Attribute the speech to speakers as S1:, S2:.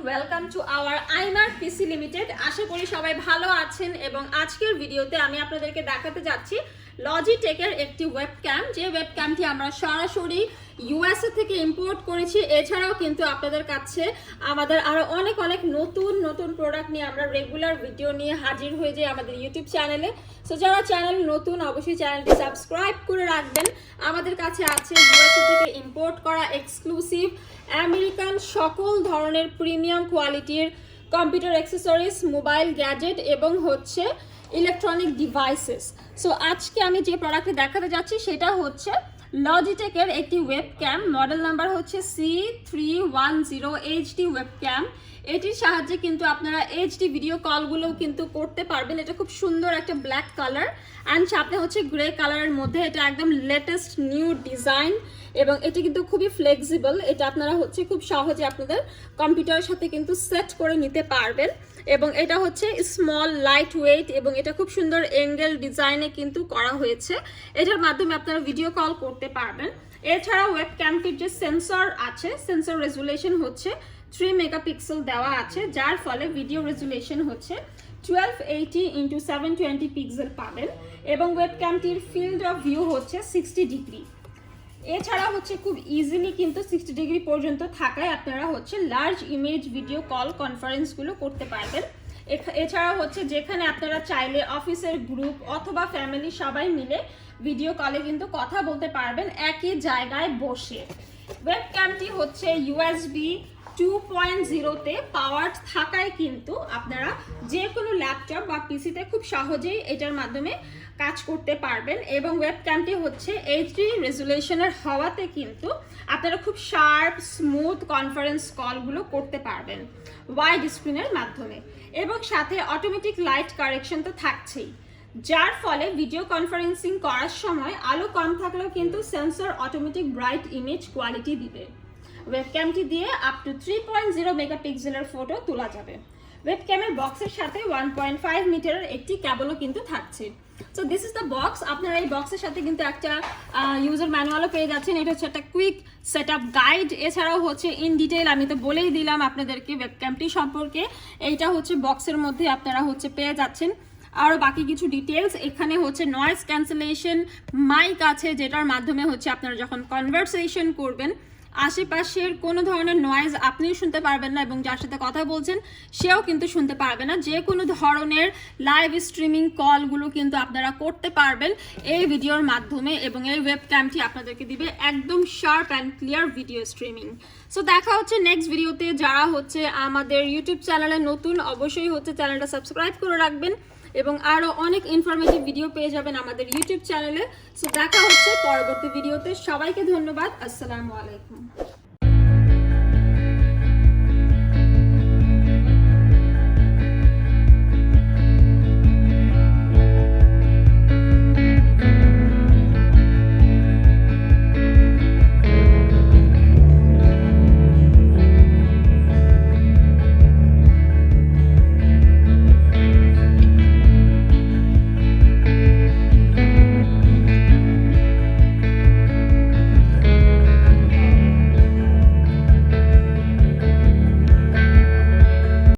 S1: Welcome to our iMart PC limited. আশা করি সবাই ভালো আছেন এবং আজকের ভিডিওতে আমি আপনাদেরকে দেখাতে যাচ্ছি Logitech এর একটি ওয়েবক্যাম, যে ওয়েবক্যামটি আমরা সরাসরি ইউএসএ থেকে ইম্পোর্ট করেছি। এছাড়াও কিন্তু আপনাদের কাছে আমাদের আরো অনেক নতুন প্রোডাক্ট নিয়ে আমরা রেগুলার ভিডিও নিয়ে হাজির হয়ে যাই আমাদের ইউটিউব চ্যানেলে। সো যারা চ্যানেল নতুন অবশ্যই চ্যানেলটি সাবস্ক্রাইব করে রাখবেন। আমাদের কাছে আছে ইউএসএ থেকে ইম্পোর্ট করা এক্সক্লুসিভ আমেরিকান সকল ধরনের প্রিমিয়াম কোয়ালিটির কম্পিউটার অ্যাক্সেসরিজ, মোবাইল গ্যাজেট এবং হচ্ছে ইলেকট্রনিক ডিভাইসেস। সো আজকে আমি যে প্রোডাক্টটি দেখাতে যাচ্ছি সেটা হচ্ছে Logitech এর একটি ওয়েবক্যাম, মডেল নাম্বার হচ্ছে C310 HD ওয়েবক্যাম। এটির সাহায্যে কিন্তু আপনারা এইচডি ভিডিও কলগুলোও কিন্তু করতে পারবেন। এটা খুব সুন্দর একটা ব্ল্যাক কালার অ্যান্ড সাথে হচ্ছে গ্রে কালারের মধ্যে। এটা একদম লেটেস্ট নিউ ডিজাইন এবং এটি কিন্তু খুবই ফ্লেক্সিবল। এটা আপনারা হচ্ছে খুব সহজে আপনাদের কম্পিউটারের সাথে কিন্তু সেট করে নিতে পারবেন এবং এটা হচ্ছে স্মল, লাইট ওয়েট এবং এটা খুব সুন্দর অ্যাঙ্গেল ডিজাইনে কিন্তু করা হয়েছে। এটার মাধ্যমে আপনারা ভিডিও কল করতে পারবেন। এছাড়া ওয়েবক্যামটির যে সেন্সর আছে, সেন্সর রেজুলেশন হচ্ছে 3 মেগাপিক্সেল দেওয়া আছে, যার ফলে ভিডিও রেজুলেশন হচ্ছে 1280x720 পিক্সেল পাবেন এবং ওয়েবক্যামটির ফিল্ড অফ ভিউ হচ্ছে 60 ডিগ্রি। এছাড়া হচ্ছে খুব ইজিলি কিন্তু 60 ডিগ্রি পর্যন্ত থাকায় আপনারা হচ্ছে লার্জ ইমেজ ভিডিও কল কনফারেন্সগুলো করতে পারবেন। এছাড়া হচ্ছে যেখানে আপনারা চাইলে অফিসের গ্রুপ অথবা ফ্যামিলি সবাই মিলে ভিডিও কলে কিন্তু কথা বলতে পারবেন একই জায়গায় বসে। ওয়েবক্যামটি হচ্ছে USB 2.0-তে পাওয়ার্ড থাকায় কিন্তু আপনারা যে কোনো ল্যাপটপ বা পিসিতে খুব সহজেই এটার মাধ্যমে কাজ করতে পারবেন এবং ওয়েবক্যামটি হচ্ছে এইচডি রেজুলেশনের হওয়াতে কিন্তু আপনারা খুব শার্প স্মুথ কনফারেন্স কলগুলো করতে পারবেন ওয়াইড স্ক্রিনের মাধ্যমে এবং সাথে অটোমেটিক লাইট কারেকশন তো থাকছেই, যার ফলে ভিডিও কনফারেন্সিং করার সময় আলো কম থাকলেও কিন্তু sensor automatic bright image quality দিবে। ওয়েবক্যামটি দিয়ে আপ টু 3.0 মেগাপিক্সেলের ফটো তোলা যাবে। ওয়েবক্যামের বক্সের সাথে 1.5 মিটারের একটি কেবলও কিন্তু থাকছে। So this is the box. আপনারা এই বক্সের সাথে কিন্তু একটা ইউজার ম্যানুয়ালও পেয়ে যাচ্ছেন। এটা হচ্ছে একটা কুইক সেট আপ গাইড। এছাড়াও হচ্ছে ইন ডিটেইল আমি তো বলেই দিলাম আপনাদেরকে ওয়েবক্যামটি সম্পর্কে। এইটা হচ্ছে বক্সের মধ্যে আপনারা হচ্ছে পেয়ে যাচ্ছেন আরও বাকি কিছু ডিটেলস। এখানে হচ্ছে নয়েজ ক্যান্সেলেশন মাইক আছে, যেটার মাধ্যমে হচ্ছে আপনারা যখন কনভারসেশন করবেন আশেপাশের কোনো ধরনের নয়েজ আপনিও শুনতে পারবেন না এবং যার সাথে কথা বলছেন সেও কিন্তু শুনতে পারবে না। যে কোনো ধরনের লাইভ স্ট্রিমিং কলগুলো কিন্তু আপনারা করতে পারবেন এই ভিডিওর মাধ্যমে এবং এই ওয়েবক্যামটি আপনাদেরকে দিবে একদম sharp and clear video streaming. So দেখা হচ্ছে নেক্সট ভিডিওতে। যারা হচ্ছে আমাদের ইউটিউব চ্যানেলে নতুন অবশ্যই হচ্ছে চ্যানেলটা সাবস্ক্রাইব করে রাখবেন এবং আরও অনেক ইনফরমেটিভ ভিডিও পেয়ে যাবেন আমাদের ইউটিউব চ্যানেলে। সো দেখা হচ্ছে পরবর্তী ভিডিওতে। সবাইকে ধন্যবাদ। আসসালামু আলাইকুম।